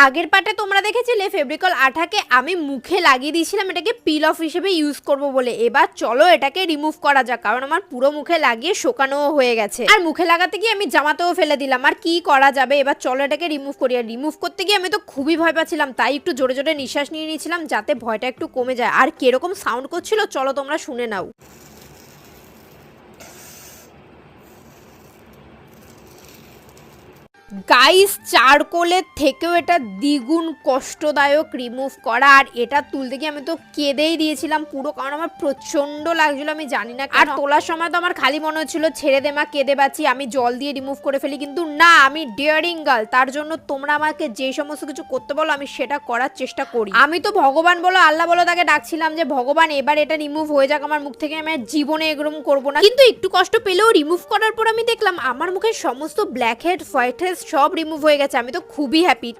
আগের পার্টে তোমরা দেখেছিলে ফেব্রিকল আঠাকে আমি মুখে লাগিয়ে দিয়েছিলাম এটাকে পিল অফ হিসেবে ইউজ করব বলে। এবার চলো এটাকে রিমুভ করা যাক, কারণ আমার পুরো মুখে লাগিয়ে শোকানোও হয়ে গেছে। আর মুখে লাগাতে গিয়ে আমি জামাতেও ফেলে দিলাম, আর কি করা যাবে। এবার চলো এটাকে রিমুভ করি। আর রিমুভ করতে গিয়ে আমি তো খুবই ভয় পাচ্ছিলাম, তাই একটু জোরে জোরে নিঃশ্বাস নিয়ে নিয়েছিলাম যাতে ভয়টা একটু কমে যায়। আর কিরকম সাউন্ড করছিল চলো তোমরা শুনে নাও। গাইস, চারকোলের থেকেও এটা দ্বিগুণ কষ্টদায়ক রিমুভ করা। আর এটা তুলতে গিয়ে আমি তো কেঁদেই দিয়েছিলাম পুরো, কারণ আমার প্রচন্ড লাগছিল, আমি জানি না। আর তোলার সময় তো আমার খালি মনে হচ্ছিল ছেড়ে দে মা, কেঁদে বাঁচি, আমি জল দিয়ে রিমুভ করে ফেলি। কিন্তু না, আমি ডেয়ারিং গার্ল, তার জন্য তোমরা আমাকে যে সমস্ত কিছু করতে বলো আমি সেটা করার চেষ্টা করি। আমি তো ভগবান বলো আল্লাহ বলো তাকে ডাকছিলাম যে ভগবান এবার এটা রিমুভ হয়ে যাক আমার মুখ থেকে, আমি জীবনে এরকম করবো না। কিন্তু একটু কষ্ট পেলেও রিমুভ করার পর আমি দেখলাম আমার মুখের সমস্ত ব্ল্যাক হেড হোয়াইট হেড সব রিমুভ হয়ে গেছে। আমি তো খুবই হ্যাপি।